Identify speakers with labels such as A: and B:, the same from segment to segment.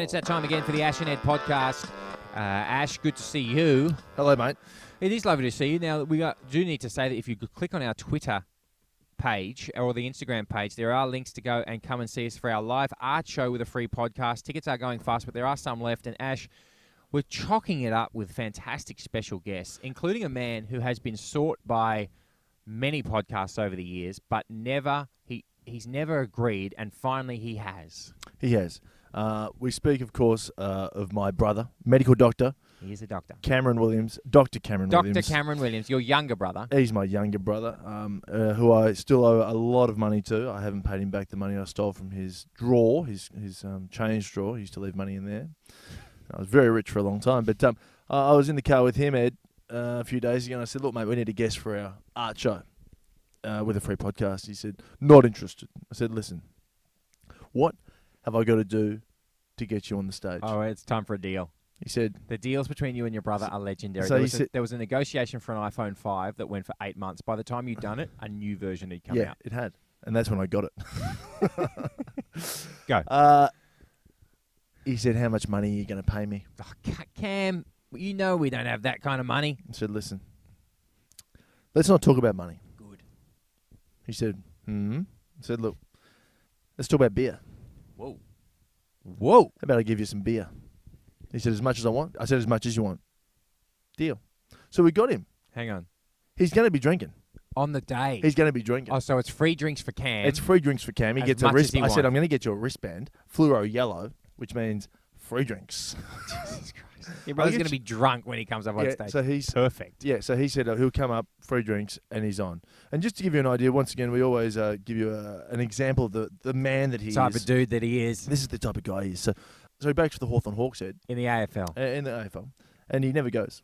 A: It's that time again for the Ash and Ed podcast. Ash, good to see you.
B: Hello, mate.
A: It is lovely to see you. Now, do need to say that if you could click on our Twitter page or the Instagram page, there are links to go and come and see us for our live art show with a free podcast. Tickets are going fast, but there are some left. And Ash, we're chocking it up with fantastic special guests, including a man who has been sought by many podcasts over the years, but he's never agreed, and finally he has.
B: He has. We speak, of course, of my brother, medical doctor.
A: He is a doctor.
B: Cameron Williams. Dr. Cameron Williams.
A: Dr. Cameron Williams, your younger brother.
B: He's my younger brother, who I still owe a lot of money to. I haven't paid him back the money I stole from his drawer, his change drawer. He used to leave money in there. I was very rich for a long time. But I was in the car with him, Ed, a few days ago, and I said, look, mate, we need a guest for our art show with a free podcast. He said, not interested. I said, listen, what have I got to do to get you on the stage?
A: Oh, it's time for a deal.
B: He said...
A: The deals between you and your brother are legendary.
B: So
A: there was a negotiation for an iPhone 5 that went for 8 months. By the time you'd done it, a new version had come out.
B: Yeah, it had. And that's when I got it.
A: Go.
B: He said, how much money are you going to pay me?
A: Oh, Cam, you know we don't have that kind of money.
B: I said, listen, let's not talk about money.
A: Good.
B: He said, I said, look, let's talk about beer.
A: Whoa.
B: How about I give you some beer? He said, as much as I want. I said, as much as you want. Deal. So we got him.
A: Hang on.
B: He's going to be drinking.
A: On the day.
B: He's going to be drinking.
A: Oh, so it's free drinks for Cam.
B: It's free drinks for Cam. He
A: As
B: gets a
A: much as
B: wristband.
A: he
B: I said,
A: wants.
B: I'm going to get you a wristband, fluoro yellow, which means free drinks.
A: Jesus Christ. Your brother's going to be drunk when he comes up on stage.
B: So he's
A: perfect.
B: Yeah, so he said he'll come up, free drinks, and he's on. And just to give you an idea, once again, we always give you an example of the man that he is.
A: Type of dude that he is.
B: This is the type of guy he is. So he backs for the Hawthorn Hawks, Ed.
A: In the AFL.
B: In the AFL. And he never goes.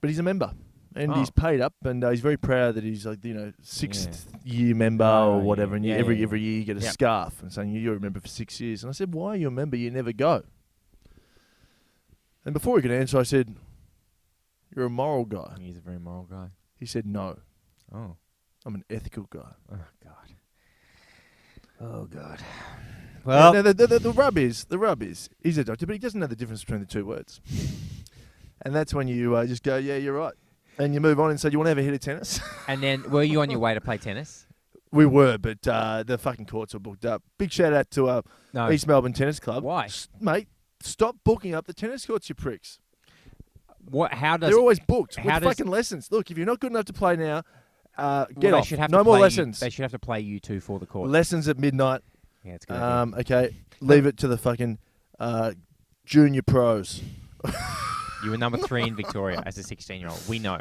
B: But he's a member. And he's paid up, and he's very proud that he's like, sixth year member or whatever. And every year you get a scarf and saying you're a member for 6 years. And I said, why are you a member? You never go. And before he could answer, I said, you're a moral guy.
A: He's a very moral guy.
B: He said, no.
A: Oh.
B: I'm an ethical guy.
A: Oh, God.
B: Well, the rub is, he's a doctor, but he doesn't know the difference between the two words. And that's when you just go, yeah, you're right. And you move on and say, you want to have a hit of tennis?
A: And then, were you on your way to play tennis?
B: We were, but the fucking courts were booked up. Big shout out to East Melbourne Tennis Club.
A: Why?
B: Mate, stop booking up the tennis courts, you pricks.
A: They're
B: always booked with fucking lessons. Look, if you're not good enough to play now, get off. No more lessons.
A: They should have to play you two for the court.
B: Lessons at midnight.
A: Yeah, it's good.
B: Okay, leave it to the fucking junior pros.
A: You were number 3 in Victoria as a 16-year-old. We know.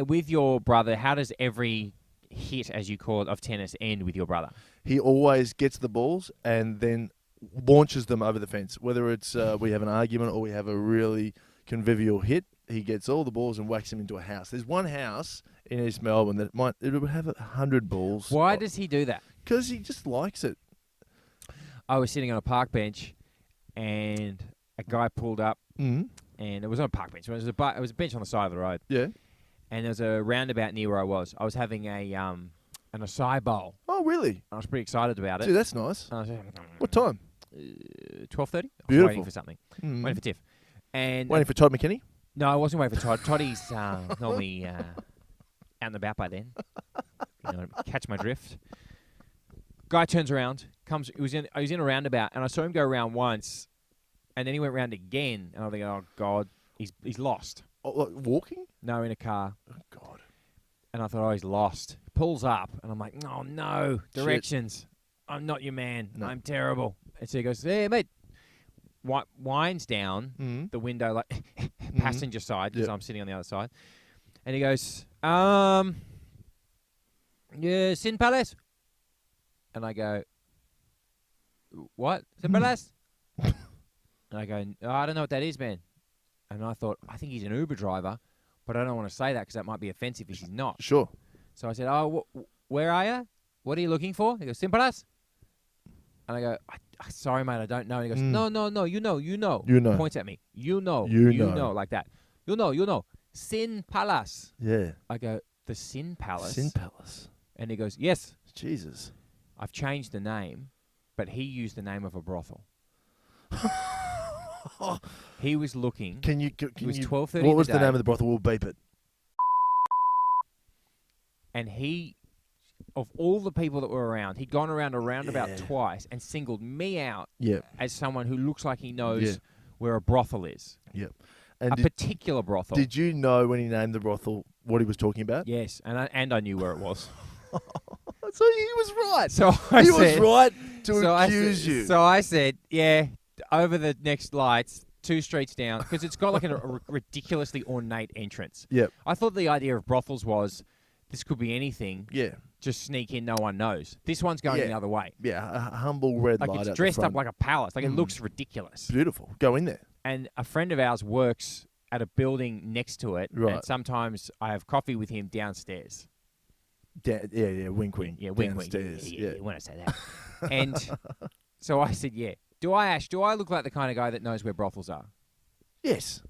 A: With your brother, how does every hit, as you call it, of tennis end with your brother?
B: He always gets the balls and then launches them over the fence. Whether it's we have an argument or we have a really convivial hit, he gets all the balls and whacks them into a house. There's one house in East Melbourne that would have 100 balls.
A: Why does he do that?
B: Because he just likes it.
A: I was sitting on a park bench and a guy pulled up.
B: Mm-hmm.
A: And it was on a park bench. It was a bench on the side of the road.
B: Yeah.
A: And there was a roundabout near where I was. I was having an acai bowl.
B: Oh, really?
A: I was pretty excited about it.
B: Dude, that's nice. What time?
A: 12:30. I was
B: Beautiful.
A: waiting for something. Waiting for Tiff. And
B: waiting for Todd McKinney?
A: No, I wasn't waiting for Todd. Toddy's normally out and about by then. Catch my drift. Guy turns around, comes. He was in a roundabout, and I saw him go around once. And then he went round again, and I think, oh, God, he's lost.
B: Oh, like walking?
A: No, in a car.
B: Oh, God.
A: And I thought, oh, he's lost. He pulls up, and I'm like, oh, no, directions. Shit. I'm not your man. No. I'm terrible. And so he goes, hey, mate. Winds down the window, like passenger side, because I'm sitting on the other side. And he goes, yeah, Sin Palace? And I go, what? Sin Palace? And I go, oh, I don't know what that is, man. And I thought, I think he's an Uber driver, but I don't want to say that because that might be offensive if he's not.
B: Sure.
A: So I said, oh, where are you? What are you looking for? He goes, Simpalas? And I go, sorry, mate, I don't know. And he goes, no, you know. Points at me. You know, like that. You know. Sin Palace.
B: Yeah.
A: I go, the Sin Palace?
B: Sin Palace.
A: And he goes, yes.
B: Jesus.
A: I've changed the name, but he used the name of a brothel. He was looking.
B: It
A: was 12:30.
B: What was the name of the brothel? We'll beep it.
A: And he, of all the people that were around, he'd gone around about twice and singled me out as someone who looks like he knows where a brothel is.
B: Yep.
A: And particular brothel.
B: Did you know when he named the brothel what he was talking about?
A: Yes, and I knew where it was.
B: So he was right.
A: So
B: he was right to accuse you.
A: So I said, yeah, over the next lights, 2 streets down, because it's got like a ridiculously ornate entrance.
B: Yep.
A: I thought the idea of brothels was this could be anything.
B: Yeah.
A: Just sneak in, no one knows. This one's going the other way.
B: Yeah, a humble red light
A: Like
B: at
A: it's dressed
B: the front.
A: up like a palace. Like it looks ridiculous.
B: Beautiful. Go in there.
A: And a friend of ours works at a building next to it.
B: Right.
A: And sometimes I have coffee with him downstairs.
B: Wink, wink.
A: Yeah, wink,
B: downstairs.
A: wink. Yeah, when I say that. And so I said, yeah. Do I look like the kind of guy that knows where brothels are?
B: Yes.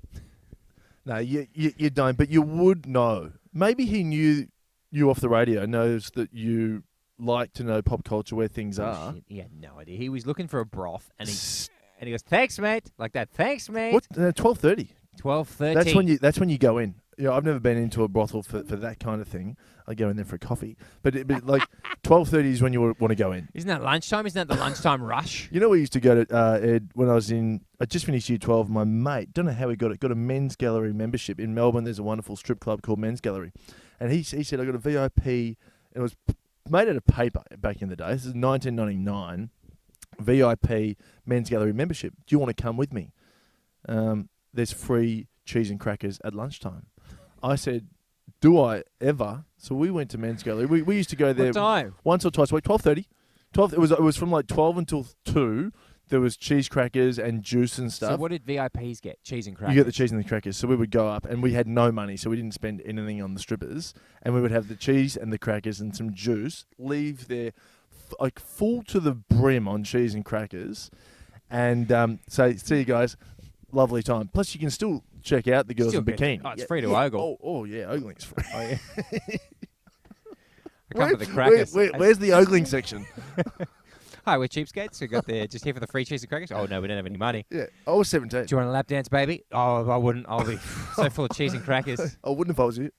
B: No, you don't, but you would know. Maybe he knew you off the radio, knows that you like to know pop culture, where things are.
A: Shit. He had no idea. He was looking for a broth, and he goes, "Thanks, mate," like that. Thanks, mate.
B: What? 12:30.
A: 12:30.
B: That's when you go in. Yeah, I've never been into a brothel for that kind of thing. I go in there for a coffee, but like 12:30 is when you want to go in.
A: Isn't that lunchtime? Isn't that the lunchtime rush?
B: You know, we used to go to Ed when I was I just finished year 12. My mate, don't know how he got it, got a men's gallery membership in Melbourne. There's a wonderful strip club called Men's Gallery, and he said I got a VIP. And it was made out of paper back in the day. This is 1999. VIP Men's Gallery membership. Do you want to come with me? There's free cheese and crackers at lunchtime. I said, do I ever? So we went to Men's Gallery. We used to go there
A: What time?
B: once or twice a week. 12:30. It was from like 12 until 2. There was cheese crackers and juice and stuff.
A: So what did VIPs get? Cheese and crackers?
B: You get the cheese and the crackers. So we would go up, and we had no money, so we didn't spend anything on the strippers. And we would have the cheese and the crackers and some juice, leave there like full to the brim on cheese and crackers, and say, see you guys. Lovely time. Plus, you can still check out the girls in bikini.
A: Oh, it's free to ogle.
B: Oh, yeah, ogling's free.
A: Oh, yeah. I come for the crackers.
B: Where's the ogling section?
A: Hi, we're cheapskates. We got there just here for the free cheese and crackers. Oh, no, we don't have any money.
B: Yeah, I was 17.
A: Do you want a lap dance, baby? Oh, I wouldn't. I'll be so full of cheese and crackers.
B: I wouldn't if I was you.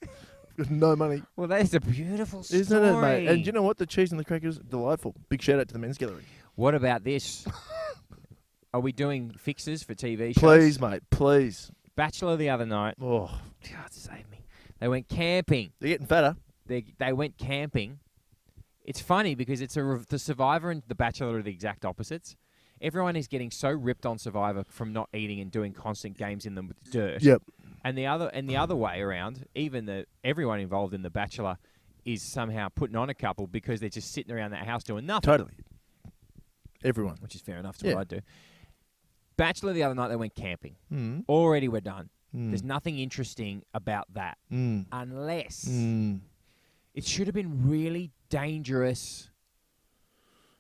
B: No money.
A: Well, that is a beautiful story.
B: Isn't it, mate? And you know what? The cheese and the crackers, delightful. Big shout out to the Men's Gallery.
A: What about this? Are we doing fixes for TV shows?
B: Please, mate, please.
A: Bachelor the other night.
B: Oh,
A: God save me. They went camping.
B: They're getting fatter.
A: They went camping. It's funny because it's the Survivor and the Bachelor are the exact opposites. Everyone is getting so ripped on Survivor from not eating and doing constant games in the dirt.
B: Yep.
A: And the other way around, everyone involved in the Bachelor is somehow putting on a couple because they're just sitting around that house doing nothing.
B: Totally. Everyone.
A: Which is fair enough to what I'd do. Bachelor the other night, they went camping.
B: Mm.
A: Already we're done.
B: Mm.
A: There's nothing interesting about that.
B: Mm.
A: Unless
B: it
A: should have been really dangerous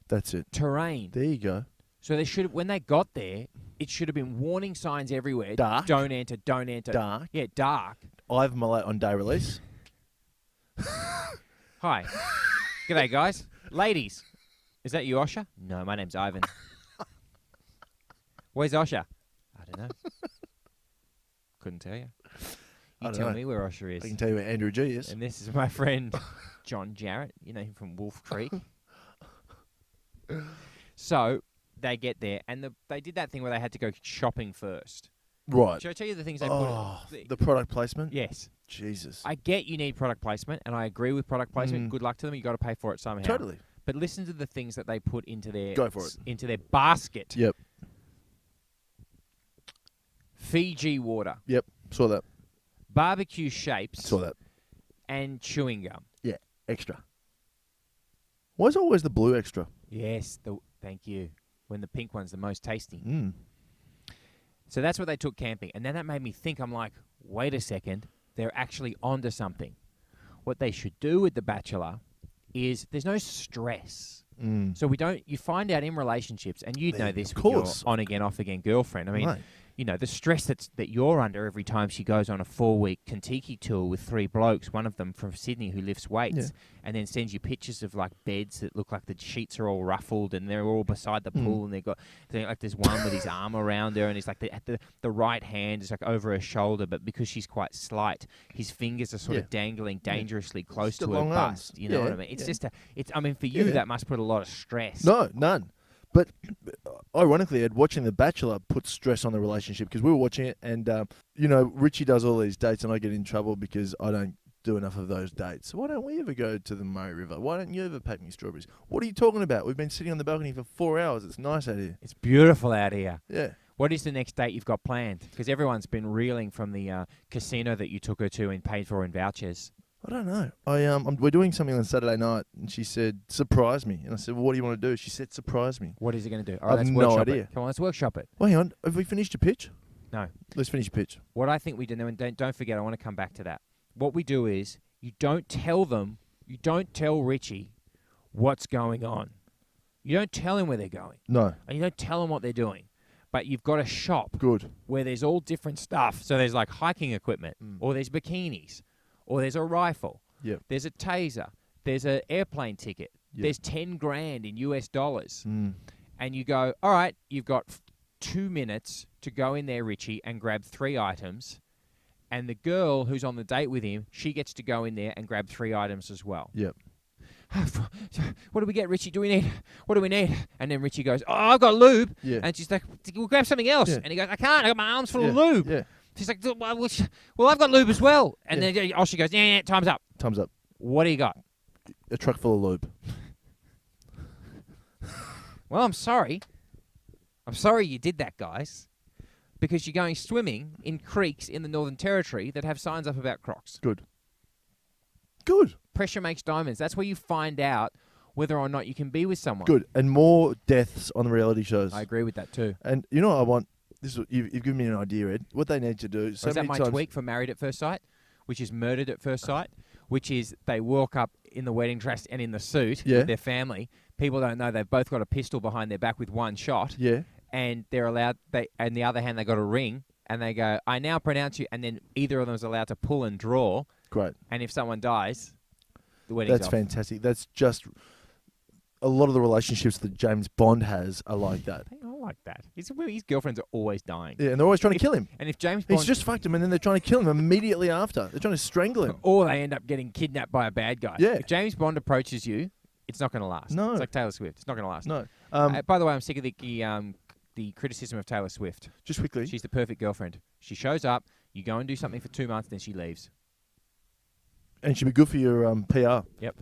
B: That's it.
A: terrain.
B: There you go.
A: So they should, when they got there, it should have been warning signs everywhere.
B: Dark.
A: Don't enter, don't enter.
B: Dark.
A: Yeah, dark.
B: Ivan Milat on day release.
A: Hi. G'day, guys. Ladies. Is that you, Osher? No, my name's Ivan. Where's Osher? I don't know. Couldn't tell you. You tell me where Osher is.
B: I can tell you where Andrew G is.
A: And this is my friend John Jarrett. You know him from Wolf Creek. So they get there, and they did that thing where they had to go shopping first.
B: Right.
A: Should I tell you the things they
B: put? The product placement?
A: Yes.
B: Jesus.
A: I get you need product placement, and I agree with product placement. Good luck to them. You got to pay for it somehow.
B: Totally.
A: But listen to the things that they put into their into their basket.
B: Yep.
A: Fiji water.
B: Yep. Saw that.
A: Barbecue shapes.
B: Saw that.
A: And chewing gum.
B: Yeah. Extra. Why is always the blue extra?
A: Yes. Thank you. When the pink one's the most tasty.
B: Mm.
A: So that's what they took camping. And then that made me think, I'm like, wait a second. They're actually onto something. What they should do with The Bachelor is there's no stress. So you find out in relationships, and you'd know this with your on-again, off-again girlfriend. I mean, the stress that you're under every time she goes on a 4-week Kentucky tour with 3 blokes, one of them from Sydney who lifts weights, and then sends you pictures of like beds that look like the sheets are all ruffled and they're all beside the pool, and there's one with his arm around her, and he's like the right hand is like over her shoulder, but because she's quite slight, his fingers are sort of dangling dangerously close to her bust. You know what I mean? It's for you that must put a lot of stress.
B: No, none. But ironically, Ed, watching The Bachelor puts stress on the relationship because we were watching it and, Richie does all these dates and I get in trouble because I don't do enough of those dates. Why don't we ever go to the Murray River? Why don't you ever pack me strawberries? What are you talking about? We've been sitting on the balcony for 4 hours. It's nice out here.
A: It's beautiful out here.
B: Yeah.
A: What is the next date you've got planned? Because everyone's been reeling from the casino that you took her to and paid for in vouchers.
B: I don't know. We're doing something on Saturday night, and she said, surprise me. And I said, well, what do you want to do? She said, surprise me.
A: What is he going to do? All
B: I
A: right,
B: have
A: let's
B: no
A: workshop
B: idea.
A: it. Come on, let's workshop it.
B: Well, hang on. Have we finished your pitch?
A: No.
B: Let's finish your pitch.
A: What I think we do, and don't forget, I want to come back to that. What we do is, you don't tell Richie what's going on. You don't tell him where they're going.
B: No.
A: And you don't tell him what they're doing. But you've got a shop where there's all different stuff. So there's like hiking equipment, or there's bikinis, or there's a rifle.
B: Yep.
A: There's a taser. There's an airplane ticket.
B: Yep.
A: There's 10 grand in US dollars. And you go, all right, you've got 2 minutes to go in there, Richie, and grab 3 items. And the girl who's on the date with him, she gets to go in there and grab 3 items as well.
B: Yep.
A: What do we get, Richie? What do we need? And then Richie goes, oh, I've got lube.
B: Yeah.
A: And she's like, we'll grab something else.
B: Yeah.
A: And he goes, I can't. I got my arms full of lube.
B: Yeah.
A: She's like, well, I've got lube as well. And then she goes, yeah, time's up.
B: Time's up.
A: What do you got?
B: A truck full of lube.
A: Well, I'm sorry. I'm sorry you did that, guys. Because you're going swimming in creeks in the Northern Territory that have signs up about Crocs.
B: Good.
A: Pressure makes diamonds. That's where you find out whether or not you can be with someone.
B: Good. And more deaths on the reality shows.
A: I agree with that too.
B: And you know what I want? You've given me an idea, Ed. What they need to do.
A: Is that my tweak for Married at First Sight? Which is Murdered at First Sight? Which is they walk up in the wedding dress and in the suit with their family. People don't know they've both got a pistol behind their back with one shot.
B: Yeah.
A: And they're allowed, on the other hand, they got a ring. And they go, I now pronounce you. And then either of them is allowed to pull and draw.
B: Great.
A: And if someone dies, the wedding's
B: That's
A: off.
B: fantastic. That's just a lot of the relationships that James Bond has are like that.
A: I like that. His girlfriends are always dying.
B: Yeah, and they're always trying to kill him.
A: And if James Bond...
B: He's just fucked him, and then they're trying to kill him immediately after. They're trying to strangle him.
A: Or they end up getting kidnapped by a bad guy.
B: Yeah.
A: If James Bond approaches you, it's not going to last.
B: No.
A: It's like Taylor Swift. It's not going to last.
B: No.
A: By the way, I'm sick of the criticism of Taylor Swift.
B: Just quickly.
A: She's the perfect girlfriend. She shows up, you go and do something for 2 months, then she leaves.
B: And she'd be good for your PR.
A: Yep.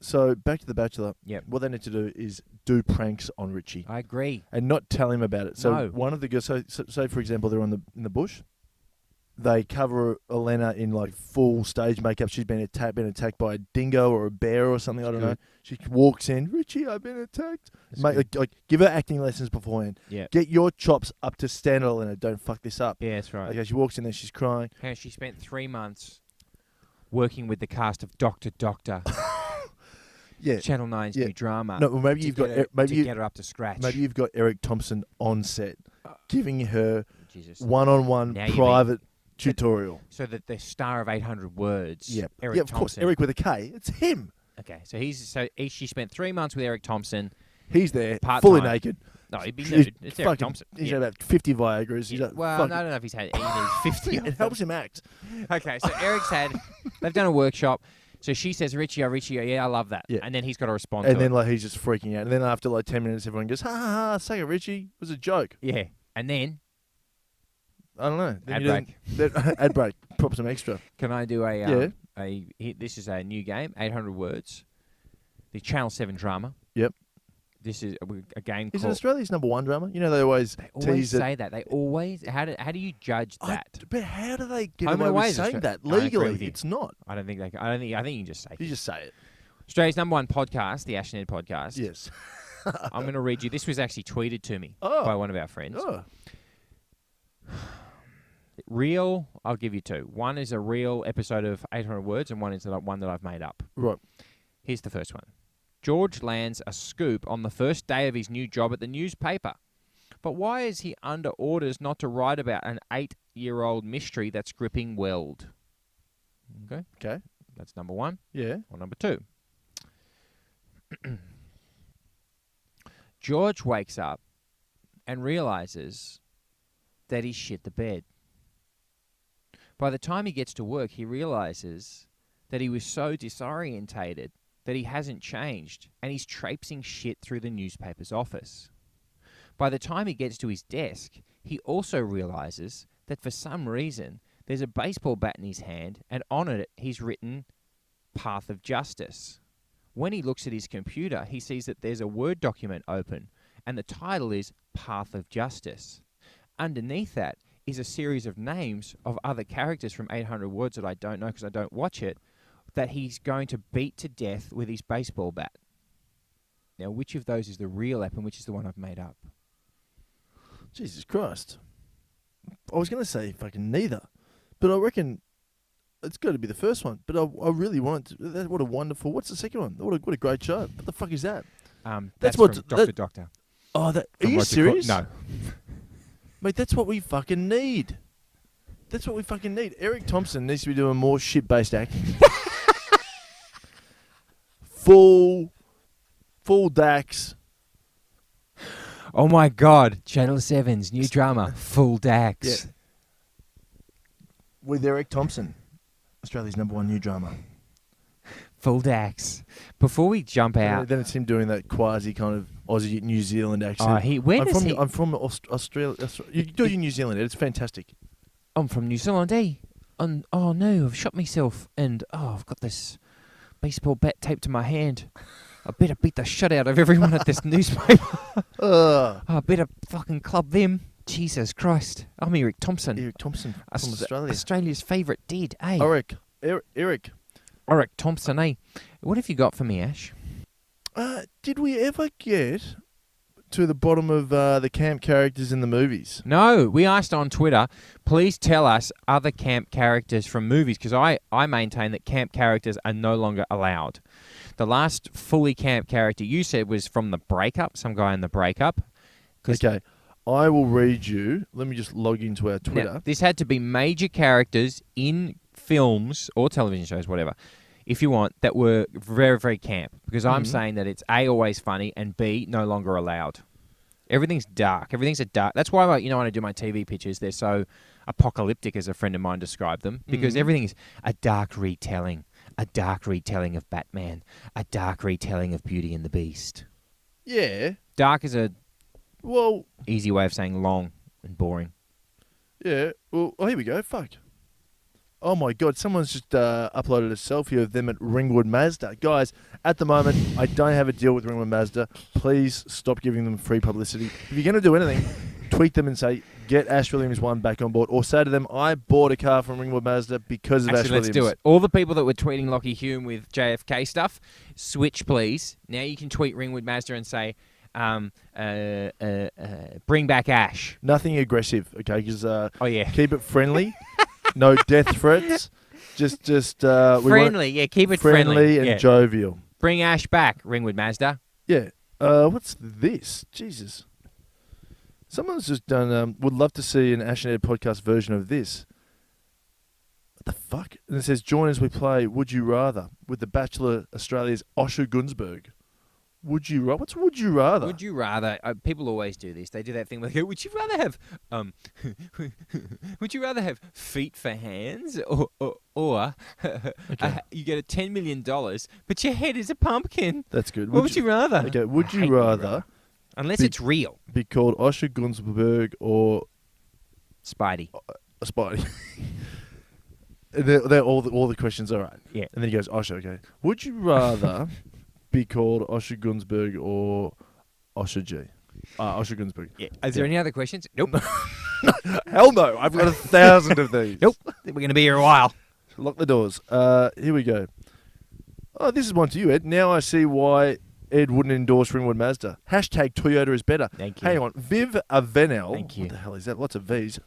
B: So back to The Bachelor.
A: Yep.
B: What they need to do is do pranks on Richie.
A: I agree.
B: And not tell him about it. So
A: No.
B: one of the girls, so for example, they're in the bush. They cover Elena in like full stage makeup. She's been attacked by a dingo or a bear or something. I don't know. She walks in, Richie, I've been attacked. Mate, like give her acting lessons beforehand.
A: Yeah.
B: Get your chops up to standard, Elena. Don't fuck this up.
A: Yeah, that's right.
B: Okay, she walks in there, she's crying.
A: Hey, she spent 3 months working with the cast of Doctor.
B: Yeah.
A: Channel 9's new drama.
B: No, well, maybe you've got
A: get her up to scratch.
B: Maybe you've got Eric Thompson on set, giving her
A: Jesus.
B: one-on-one
A: Now you
B: private tutorial.
A: So that the star of 800 words,
B: Yep.
A: Eric
B: of
A: Thompson.
B: course, Eric with a K. It's him.
A: Okay, so she spent 3 months with Eric Thompson.
B: He's there,
A: Part-time.
B: fully naked.
A: No, he'd be
B: He's
A: nude. It's Eric
B: fucking-
A: Thompson.
B: He's
A: Yeah.
B: had about 50 Viagras. He's like,
A: Well,
B: fucking-
A: I don't know if he's had 50.
B: It helps him act.
A: Okay, so they've done a workshop. So she says, Richie, yeah, I love that.
B: Yeah.
A: And then he's got to respond
B: And
A: to
B: then
A: it.
B: like he's just freaking out. And then after like 10 minutes, everyone goes, ha ha ha, say it, Richie. It was a joke.
A: Yeah. And then,
B: I don't know.
A: Ad break.
B: Ad break. Pop some extra.
A: can I do this is a new game, 800 words. The Channel 7 drama.
B: Yep.
A: This is a game
B: Is it
A: called...
B: Australia's #1 drama? You know they always tease it.
A: say that. They always... How do you judge that?
B: But how do they get
A: Home and
B: away
A: Away
B: with
A: is
B: saying
A: Austra-
B: that?
A: I agree
B: Legally,
A: with you.
B: it's not.
A: I don't think they can. I think you can just say
B: You just say it.
A: Australia's #1 podcast, the Ash and Ed podcast.
B: Yes.
A: I'm going to read you. This was actually tweeted to me
B: Oh.
A: by one of our friends.
B: Oh.
A: Real, I'll give you 2. One is a real episode of 800 words and one is one that I've made up.
B: Right.
A: Here's the first one. George lands a scoop on the first day of his new job at the newspaper. But why is he under orders not to write about an 8-year-old mystery that's gripping Weld? Okay.
B: Okay.
A: That's number one.
B: Yeah.
A: Or number two. George wakes up and realizes that he shit the bed. By the time he gets to work, he realizes that he was so disorientated that he hasn't changed, and he's traipsing shit through the newspaper's office. By the time he gets to his desk, he also realizes that for some reason there's a baseball bat in his hand, and on it he's written Path of Justice. When he looks at his computer, he sees that there's a Word document open, and the title is Path of Justice. Underneath that is a series of names of other characters from 800 Words that I don't know because I don't watch it, that he's going to beat to death with his baseball bat. Now, which of those is the real app and which is the one I've made up?
B: Jesus Christ. I was going to say fucking neither, but I reckon it's got to be the first one. But I really want it to. What a wonderful. What's the second one? What a great show. What the fuck is that?
A: That's
B: what
A: from Dr. Doctor.
B: Oh, are
A: From
B: you
A: Roger
B: serious?
A: No.
B: Mate, that's what we fucking need. That's what we fucking need. Eric Thompson needs to be doing more shit-based acting. Full Dax.
A: Oh my God. Channel 7's new drama, Full Dax.
B: Yeah. With Eric Thompson, Australia's #1 new drama.
A: Full Dax. Before we jump out.
B: Then it's him doing that quasi kind of Aussie New Zealand accent. I'm from Australia. You do your New Zealand. It's fantastic.
A: I'm from New Zealand, eh? And oh no, I've shot myself, and I've got this baseball bat taped to my hand. I better beat the shit out of everyone at this newspaper. I better fucking club them. Jesus Christ. I'm Eric Thompson.
B: Eric Thompson from Australia.
A: Australia's favourite dead, eh?
B: Eric.
A: Eric Thompson, eh? What have you got for me, Ash?
B: Did we ever get to the bottom of the camp characters in the movies?
A: No, we asked on Twitter, please tell us other camp characters from movies, because I maintain that camp characters are no longer allowed. The last fully camp character you said was from The Breakup, some guy in The Breakup.
B: Okay, I will read you. Let me just log into our Twitter.
A: Now, this had to be major characters in films or television shows, whatever, if you want, that were very, very camp. Because I'm saying that it's A, always funny, and B, no longer allowed. Everything's dark. Everything's a dark. That's why, when I do my TV pictures, they're so apocalyptic, as a friend of mine described them, because everything is a dark retelling. A dark retelling of Batman. A dark retelling of Beauty and the Beast.
B: Yeah.
A: Dark is easy way of saying long and boring.
B: Yeah. Well, here we go. Fuck. Oh my God, someone's just uploaded a selfie of them at Ringwood Mazda. Guys, at the moment, I don't have a deal with Ringwood Mazda. Please stop giving them free publicity. If you're going to do anything, tweet them and say, get Ash Williams 1 back on board. Or say to them, I bought a car from Ringwood Mazda because of Ash Williams.
A: Let's do it. All the people that were tweeting Lockie Hume with JFK stuff, switch please. Now you can tweet Ringwood Mazda and say, bring back Ash.
B: Nothing aggressive, okay? Because keep it friendly. No death threats. Just
A: friendly. Keep it friendly
B: and jovial.
A: Bring Ash back, Ringwood Mazda.
B: Yeah. What's this? Jesus. Someone's just done. Would love to see an Ash and Ed podcast version of this. What the fuck? And it says, join as we play Would You Rather with the Bachelor Australia's Osher Gunsberg. Would you rather? What's would you rather?
A: Would you rather? People always do this. They do that thing where they go, would you rather have would you rather have feet for hands or you get a $10 million but your head is a pumpkin?
B: That's good.
A: What would you rather?
B: Okay, would you rather?
A: Unless it's real.
B: Be called Osher Gunsberg or
A: Spidey.
B: Spidey. they're all the questions are right.
A: Yeah.
B: And then he goes, Osher, okay. Would you rather be called Osher Gunsberg or Osher G? Osher Gunsberg.
A: Yeah. Is there any other questions? Nope.
B: Hell no. I've got 1,000 of these.
A: Nope. We're going to be here a while.
B: Lock the doors. Here we go. Oh, this is one to you, Ed. Now I see why Ed wouldn't endorse Ringwood Mazda. Hashtag Toyota is better.
A: Thank you.
B: Hang on. Viv Avenel.
A: Thank you.
B: What the hell is that? Lots of V's.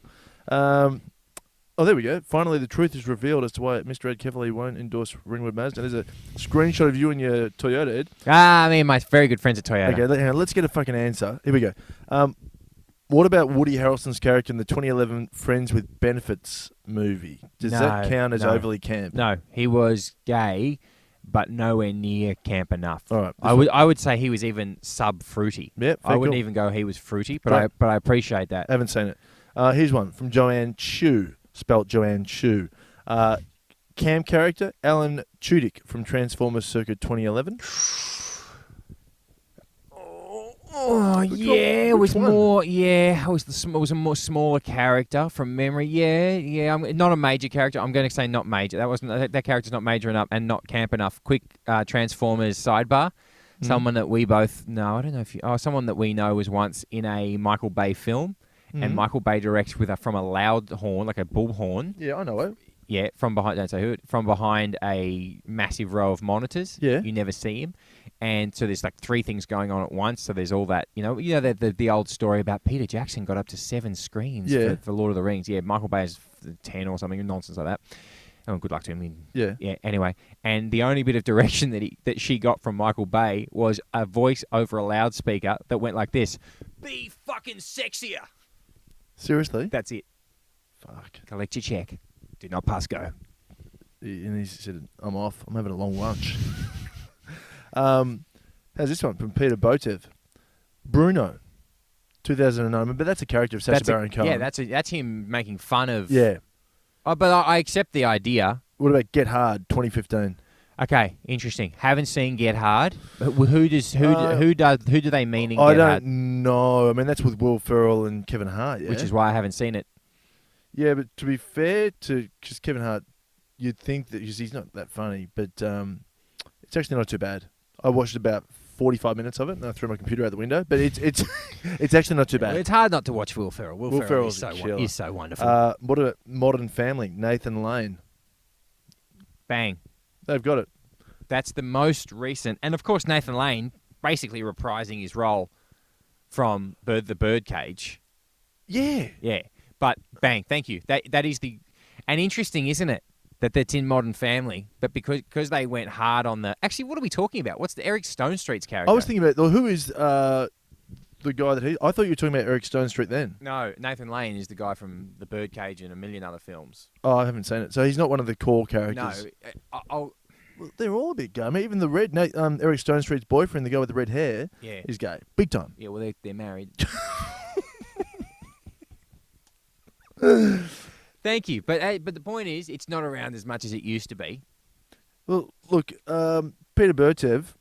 B: Oh, there we go. Finally, the truth is revealed as to why Mr. Ed Kefferly won't endorse Ringwood Mazda. There's a screenshot of you and your Toyota, Ed.
A: Me and my very good friends at Toyota.
B: Okay, hang on. Let's get a fucking answer. Here we go. What about Woody Harrelson's character in the 2011 Friends with Benefits movie? Does that count as overly camp?
A: No, he was gay, but nowhere near camp enough.
B: All right.
A: I would say he was even sub-fruity.
B: Yep,
A: I wouldn't even go he was fruity, but I appreciate that.
B: I haven't seen it. Here's one from Joanne Chu, spelt Joanne Chu. Camp character, Alan Tudyk from Transformers circa 2011.
A: Oh yeah, it was more. Yeah, it was a more smaller character from memory. Yeah. I'm not a major character. I'm going to say not major. That character's not major enough and not camp enough. Quick Transformers sidebar. Someone that we both know. I don't know if someone that we know was once in a Michael Bay film, and Michael Bay directs from a loud horn, like a bullhorn.
B: Yeah, I know it.
A: Yeah, from behind. Don't say who. From behind a massive row of monitors.
B: Yeah,
A: you never see him. And so there's like 3 things going on at once. So there's all that, the old story about Peter Jackson got up to 7 screens for Lord of the Rings. Yeah, Michael Bay's 10 or something, nonsense like that. Oh, good luck to him. Yeah. Anyway, and the only bit of direction that she got from Michael Bay was a voice over a loudspeaker that went like this: "Be fucking sexier."
B: Seriously?
A: That's it.
B: Fuck.
A: Collect your check. Do not pass go.
B: And he said, "I'm off. I'm having a long lunch." How's this one from Peter Botev? Bruno, 2009. But that's a character of Sacha Baron Cohen.
A: Yeah, that's him making fun of.
B: Yeah.
A: But I accept the idea.
B: What about Get Hard, 2015?
A: Okay, interesting. Haven't seen Get Hard. Who do they mean in Get Hard?
B: I don't know. I mean, that's with Will Ferrell and Kevin Hart. Yeah?
A: Which is why I haven't seen it.
B: Yeah, but to be fair to just Kevin Hart, you'd think that he's not that funny, but it's actually not too bad. I watched about 45 minutes of it, and I threw my computer out the window. But it's it's actually not too bad.
A: It's hard not to watch Will Ferrell. Will Ferrell is so wonderful.
B: What about Modern Family? Nathan Lane.
A: Bang.
B: They've got it.
A: That's the most recent, and of course Nathan Lane basically reprising his role from the Birdcage.
B: Yeah.
A: Yeah. But bang, thank you. That is and interesting, isn't it? That's in Modern Family, but because they went hard on the... Actually, what are we talking about? What's the Eric Stone Street's character?
B: I was thinking about, who is the guy that I thought you were talking about Eric Stone Street then.
A: No, Nathan Lane is the guy from The Birdcage and a million other films.
B: Oh, I haven't seen it. So he's not one of the core characters.
A: No,
B: well, they're all a bit gay. I mean, even the Eric Stone Street's boyfriend, the guy with the red hair, is gay. Big time.
A: Yeah, well, they're married. Thank you, but the point is, it's not around as much as it used to be.
B: Well, look, Peter Botev,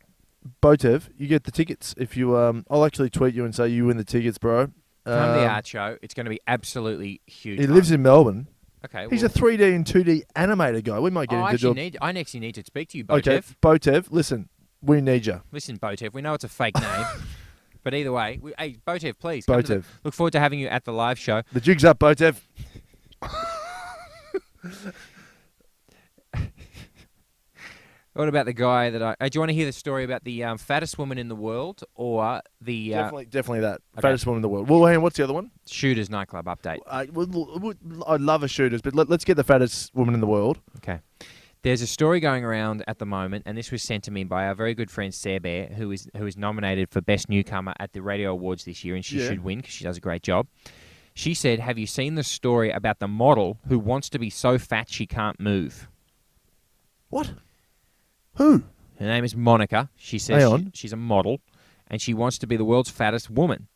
B: you get the tickets. If you, I'll actually tweet you and say you win the tickets, bro.
A: Come to the art show. It's going to be absolutely huge.
B: He lives in Melbourne.
A: Okay,
B: he's a 3D and 2D animator guy. We might get him to do.
A: I actually need to speak to you, Botev.
B: Okay, Botev, listen, we need you.
A: Listen, Botev, we know it's a fake name. But either way, hey, Botev, please.
B: Botev.
A: Look forward to having you at the live show.
B: The jig's up, Botev.
A: What about the guy that do you want to hear the story about the fattest woman in the world or the...
B: Definitely that. Okay. Fattest woman in the world. Well, hang on, what's the other one?
A: Shooters nightclub update.
B: I love a Shooters, but let's get the fattest woman in the world.
A: Okay. There's a story going around at the moment, and this was sent to me by our very good friend Sarah Bear, who is nominated for Best Newcomer at the Radio Awards this year, and she should win because she does a great job. She said, have you seen the story about the model who wants to be so fat she can't move?
B: What? Who?
A: Her name is Monica. She says she's a model, and she wants to be the world's fattest woman.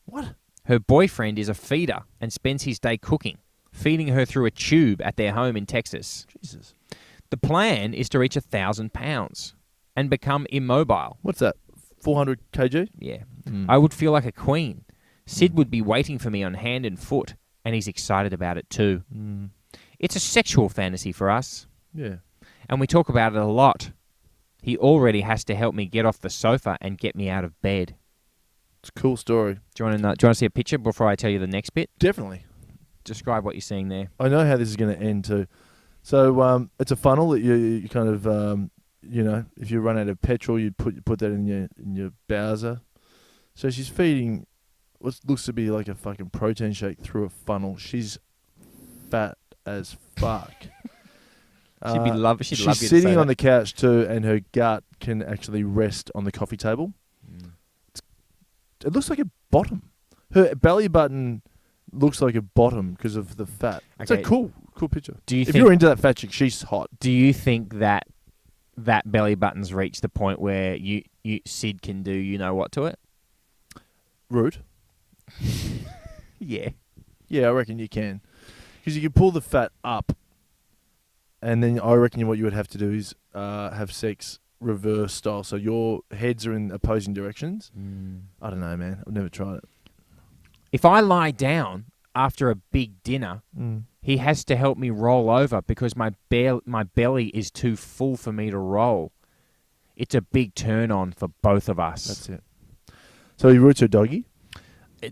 B: What?
A: Her boyfriend is a feeder and spends his day cooking, feeding her through a tube at their home in Texas.
B: Jesus.
A: The plan is to reach 1,000 pounds and become immobile.
B: What's that? 400 kg?
A: Yeah. I would feel like a queen. Sid would be waiting for me on hand and foot, and he's excited about it too. It's a sexual fantasy for us.
B: Yeah.
A: And we talk about it a lot. He already has to help me get off the sofa and get me out of bed.
B: It's a cool story.
A: Do you want to see a picture before I tell you the next bit?
B: Definitely.
A: Describe what you're seeing there.
B: I know how this is going to end too. So it's a funnel that you kind of if you run out of petrol, you'd put that in your Bowser. So she's feeding what looks to be like a fucking protein shake through a funnel. She's fat as fuck.
A: She's
B: sitting on the couch too, and her gut can actually rest on the coffee table. It looks like a bottom. Her belly button looks like a bottom because of the fat. It's a
A: Okay.
B: cool picture.
A: Do you
B: If
A: think?
B: you're into that fat chick, she's hot.
A: Do you think that belly button's reached the point where you Sid can do you know what to it?
B: Root.
A: Yeah.
B: Yeah, I reckon you can. Because you can pull the fat up, and then I reckon what you would have to do is have sex reverse style. So your heads are in opposing directions. I don't know, man. I've never tried it.
A: If I lie down after a big dinner, he has to help me roll over because my belly is too full for me to roll. It's a big turn on for both of us.
B: That's it. So he roots her doggy?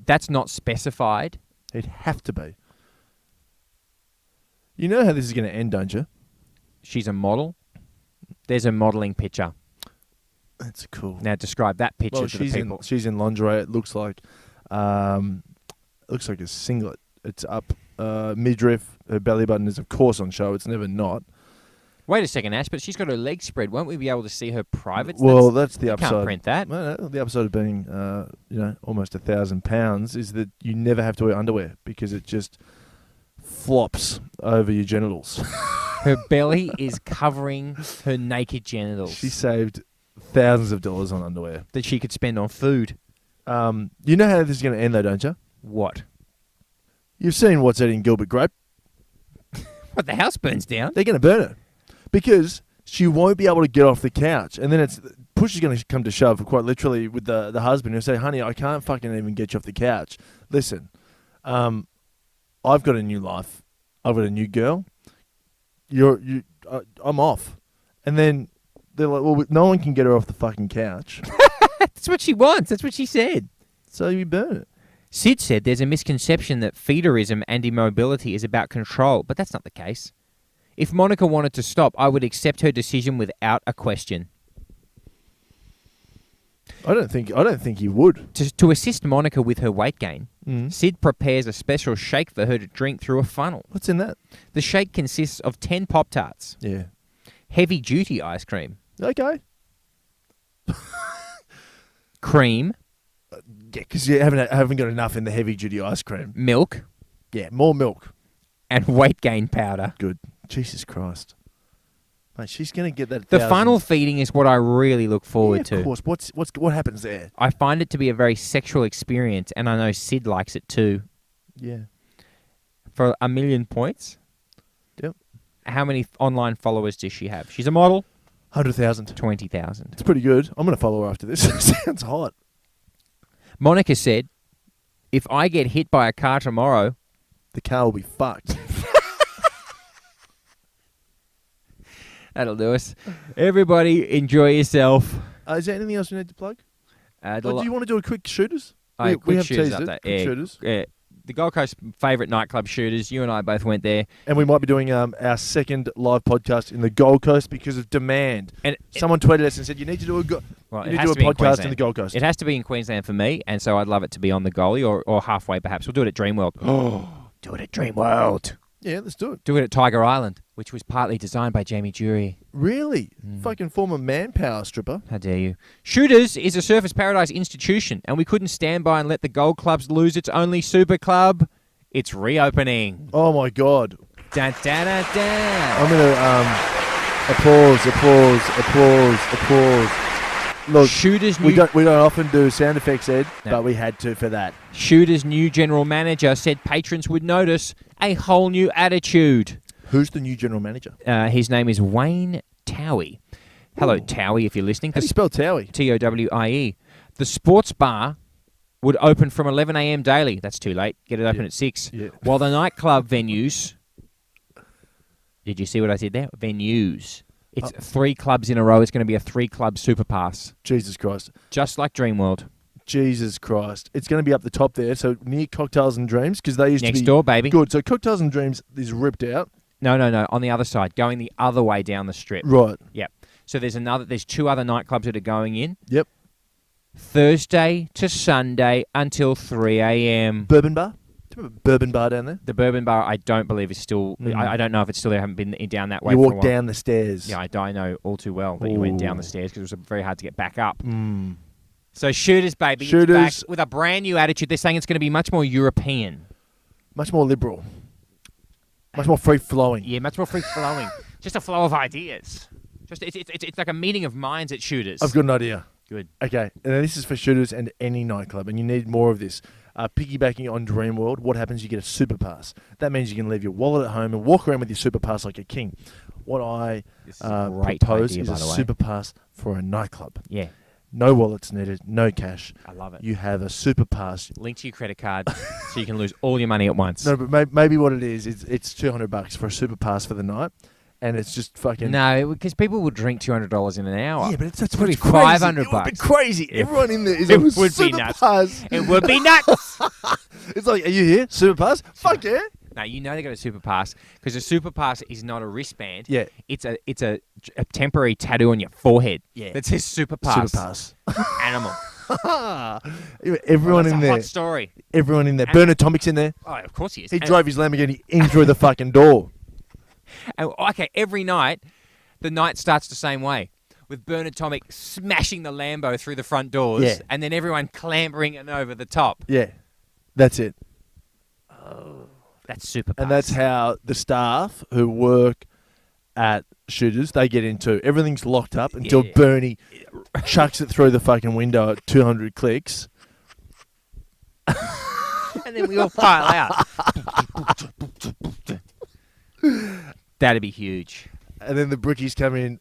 A: That's not specified.
B: It'd have to be. You know how this is going to end, don't you?
A: She's a model. There's a modelling picture.
B: That's cool.
A: Now describe that picture
B: Well,
A: to the people.
B: she's in lingerie. It looks like a singlet. It's up midriff. Her belly button is, of course, on show. It's never not.
A: Wait a second, Ash, but she's got her legs spread. Won't we be able to see her privates?
B: Well, that's the
A: you
B: upside.
A: Can't print that.
B: No, the upside of being, almost 1,000 pounds is that you never have to wear underwear because it just flops over your genitals.
A: Her belly is covering her naked genitals.
B: She saved thousands of dollars on underwear
A: that she could spend on food.
B: You know how this is going to end, though, don't you?
A: What?
B: You've seen What's Eating Gilbert Grape.
A: What, the house burns down?
B: They're going to burn her because she won't be able to get off the couch, and then push is going to come to shove, quite literally, with the husband who'll say, "Honey, I can't fucking even get you off the couch. Listen, I've got a new life. I've got a new girl. I'm off." And then they're like, "Well, no one can get her off the fucking couch."
A: That's what she wants. That's what she said.
B: So you burn it.
A: Sid said there's a misconception that feederism and immobility is about control, but that's not the case. If Monica wanted to stop, I would accept her decision without a question.
B: I don't think you would.
A: To assist Monica with her weight gain, Sid prepares a special shake for her to drink through a funnel.
B: What's in that?
A: The shake consists of 10 Pop-Tarts,
B: Yeah.
A: heavy-duty ice cream,
B: Okay.
A: cream,
B: Yeah, because you haven't got enough in the heavy duty ice cream.
A: milk,
B: Yeah, more milk.
A: and weight gain powder.
B: Good. Jesus Christ. Mate, she's going to get that.
A: The
B: 1,000.
A: funnel feeding is what I really look forward
B: Yeah, of
A: to.
B: course. What happens there?
A: I find it to be a very sexual experience, and I know Sid likes it too.
B: Yeah.
A: For 1 million points?
B: Yep.
A: How many online followers does she have? She's a model?
B: 100,000.
A: 20,000.
B: It's pretty good. I'm going to follow her after this. Sounds hot.
A: Monica said, if I get hit by a car tomorrow...
B: The car will be fucked.
A: That'll do us. Everybody, enjoy yourself.
B: Is there anything else we need to plug?
A: The
B: Do you want to do a quick shooters?
A: Oh,
B: we
A: quick
B: have
A: shooters
B: teased it.
A: update.
B: Quick
A: Yeah,
B: shooters.
A: yeah. The Gold Coast favourite nightclub shooters. You and I both went there.
B: And we might be doing our second live podcast in the Gold Coast because of demand.
A: And
B: someone tweeted us and said, you need to do a podcast in the Gold Coast.
A: It has to be in Queensland for me, and so I'd love it to be on the Goalie or halfway perhaps. We'll do it at Dreamworld. Oh, do it at Dreamworld.
B: Yeah, let's do it.
A: Do it at Tiger Island, which was partly designed by Jamie Jury.
B: Really? Fucking former Manpower stripper.
A: How dare you? Shooters is a Surfers Paradise institution, and we couldn't stand by and let the Gold Clubs lose its only super club. It's reopening.
B: Oh, my God.
A: Dun, dun, dun, dun.
B: I'm going to applause. Look,
A: Shooters
B: we don't often do sound effects, Ed, but we had to for that.
A: Shooter's new general manager said patrons would notice a whole new attitude.
B: Who's the new general manager?
A: His name is Wayne Towie. Hello,
B: Ooh.
A: Towie, if you're listening.
B: How do you spell Towie?
A: Towie. The sports bar would open from 11 a.m. daily. That's too late. Get it open at 6.
B: Yeah.
A: While the nightclub venues... Did you see what I did there? Venues. It's 3 clubs in a row. It's going to be a 3-club super pass.
B: Jesus Christ.
A: Just like Dreamworld.
B: Jesus Christ. It's going to be up the top there, so near Cocktails and Dreams, because they used to be...
A: Next door, baby.
B: Good. So Cocktails and Dreams is ripped out.
A: No. On the other side. Going the other way down the strip.
B: Right.
A: Yep. So there's 2 other nightclubs that are going in.
B: Yep.
A: Thursday to Sunday until 3 a.m.
B: Bourbon Bar? Do you remember Bourbon Bar down there?
A: The Bourbon Bar, I don't believe is still... I don't know if it's still there. I haven't been down that way
B: You
A: for a
B: walk
A: while.
B: down the stairs.
A: Yeah, I know all too well that you went down the stairs because it was very hard to get back up. So Shooters, baby.
B: Shooters.
A: It's back with a brand new attitude. They're saying it's going to be much more European.
B: Much more liberal. Much more free-flowing.
A: Yeah, much more free-flowing. Just a flow of ideas. Just it's like a meeting of minds at Shooters.
B: I've got an idea.
A: Good.
B: Okay, and this is for Shooters and any nightclub, and you need more of this. Piggybacking on Dreamworld, what happens? You get a super pass. That means you can leave your wallet at home and walk around with your super pass like a king. What I propose is a super pass for a nightclub.
A: Yeah.
B: No wallets needed, no cash.
A: I love it.
B: You have a super pass.
A: Link to your credit card so you can lose all your money at once.
B: No, but maybe what it is it's $200 for a super pass for the night, and it's just fucking.
A: No, because people will drink $200 in an hour.
B: Yeah, but that's
A: probably
B: crazy.
A: $500.
B: It would be crazy.
A: Yeah.
B: Everyone in there is
A: It
B: on a
A: would be
B: super
A: nuts.
B: pass.
A: It would be nuts.
B: It's like, are you here? Super pass? Fuck yeah.
A: No, you know they got a super pass because a super pass is not a wristband.
B: Yeah.
A: It's a temporary tattoo on your forehead.
B: Yeah.
A: That says super pass.
B: Super pass.
A: Animal.
B: Everyone
A: That's
B: in
A: a
B: there.
A: hot story.
B: Everyone in there.
A: And-
B: Bernard Tomic's in there.
A: Oh, of course he is.
B: He drove his Lamborghini in through the fucking door.
A: And, okay, every night, the night starts the same way. With Bernard Tomic smashing the Lambo through the front doors.
B: Yeah.
A: And then everyone clambering it over the top.
B: Yeah. That's it.
A: That's super pass.
B: And that's how the staff who work at Shooters, they get into. Everything's locked up until
A: Yeah.
B: Bernie chucks it through the fucking window at 200 clicks.
A: And then we all pile out. That'd be huge.
B: And then the brookies come in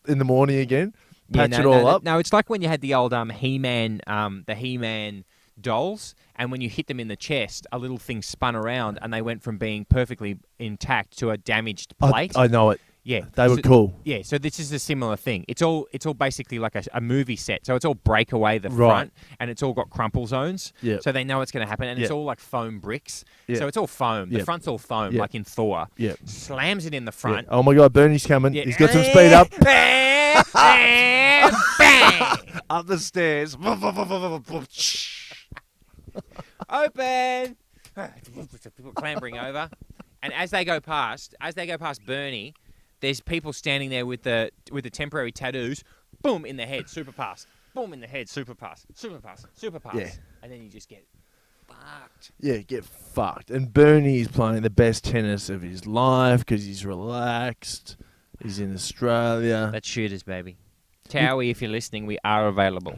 B: the morning again, patch it all up.
A: No, it's like when you had the old He-Man, the He-Man dolls, and when you hit them in the chest, a little thing spun around, and they went from being perfectly intact to a damaged plate.
B: I know it.
A: Yeah,
B: They were cool.
A: Yeah, so this is a similar thing. It's all basically like a movie set. So it's all break away the
B: Right.
A: front, and it's all got crumple zones.
B: Yeah.
A: So they know it's going to happen, and it's
B: Yeah.
A: all like foam bricks.
B: Yeah.
A: So it's all foam. The
B: Yeah.
A: front's all foam,
B: Yeah.
A: like in Thor.
B: Yeah.
A: Slams it in the
B: Yeah.
A: front.
B: Oh my God, Bernie's coming.
A: Yeah.
B: He's got some speed up.
A: Bang!
B: Up the stairs.
A: Open. People clambering over, and as they go past Bernie, there's people standing there with the temporary tattoos. Boom in the head, super pass. Boom in the head, super pass. Super pass. Super pass.
B: Yeah.
A: And then you just get fucked.
B: Yeah, get fucked. And Bernie is playing the best tennis of his life because he's relaxed. He's in Australia.
A: That's Shooters, baby. Towie, if you're listening, we are available.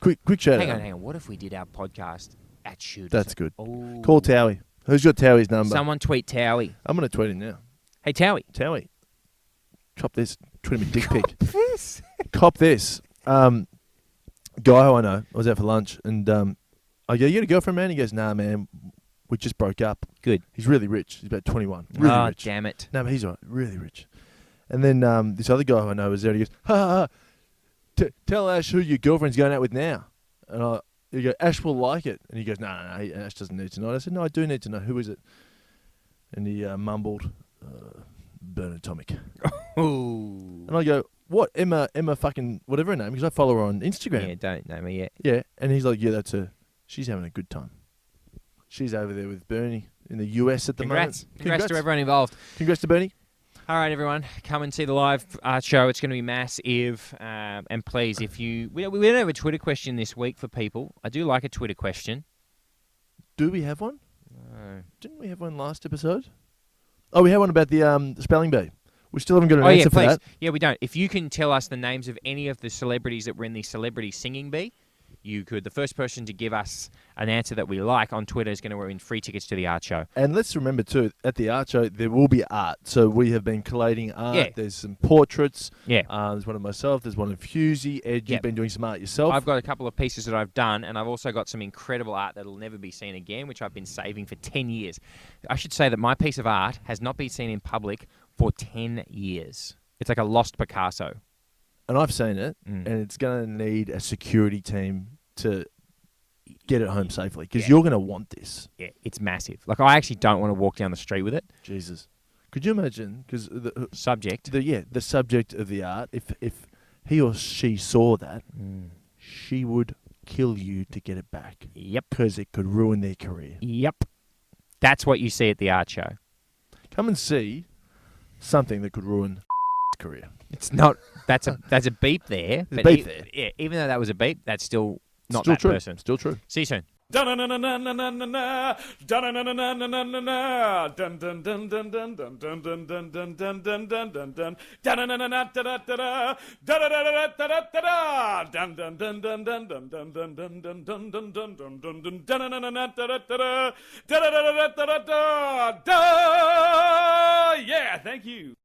B: Quick shout
A: Hang
B: out.
A: on. What if we did our podcast at Shooters?
B: That's good.
A: Oh.
B: Call Towie. Who's got Towie's number?
A: Someone tweet Towie.
B: I'm going to tweet him now.
A: Hey, Towie.
B: Towie. Chop this. Tweet him a dick pic.
A: This.
B: Cop this. Guy who I know, I was out for lunch, and I go, you got a girlfriend, man? He goes, nah, man, we just broke up.
A: Good.
B: He's really rich. He's about 21. Really
A: Oh,
B: rich.
A: damn it.
B: No, but he's all right. Really rich. And then this other guy who I know was there, and he goes, ha, ha, ha. Tell Ash who your girlfriend's going out with now. And you go, Ash will like it. And he goes, no, Ash doesn't need to know. I said, no, I do need to know. Who is it? And he mumbled, Bernard Tomic.
A: Ooh.
B: And I go, what? Emma fucking whatever her name, because I follow her on Instagram.
A: Yeah, don't know me yet.
B: Yeah. And he's like, yeah, that's her. She's having a good time. She's over there with Bernie in the US at the
A: Congrats.
B: moment.
A: Congrats to everyone involved.
B: Congrats to Bernie.
A: All right, everyone, come and see the live art show. It's going to be massive. And please, if you... We don't have a Twitter question this week for people. I do like a Twitter question.
B: Do we have one?
A: No.
B: Didn't we have one last episode? Oh, we had one about the spelling bee. We still haven't got an answer for
A: please.
B: that.
A: Yeah, we don't. If you can tell us the names of any of the celebrities that were in the Celebrity Singing Bee, you could. The first person to give us an answer that we like on Twitter is going to win free tickets to the art show.
B: And let's remember, too, at the art show, there will be art. So we have been collating art.
A: Yeah.
B: There's some portraits.
A: Yeah.
B: There's one of myself. There's one of Husey. Ed,
A: Yep.
B: you've been doing some art yourself.
A: I've got a couple of pieces that I've done, and I've also got some incredible art that'll never be seen again, which I've been saving for 10 years. I should say that my piece of art has not been seen in public for 10 years. It's like a lost Picasso.
B: And I've seen it,
A: Mm.
B: and it's going to need a security team to get it home safely, because
A: Yeah.
B: you're going to want this.
A: Yeah, it's massive. Like, I actually don't want to walk down the street with it.
B: Jesus. Could you imagine? Because
A: Subject.
B: the subject of the art, if he or she saw that, she would kill you to get it back.
A: Yep.
B: Because it could ruin their career.
A: Yep. That's what you see at the art show.
B: Come and see something that could ruin career.
A: It's not. That's a beep there.
B: There's a
A: but
B: beep there.
A: Yeah, even though that was a beep, that's still not
B: Still
A: that
B: true.
A: person.
B: Still true.
A: See you soon.
C: Yeah, thank you.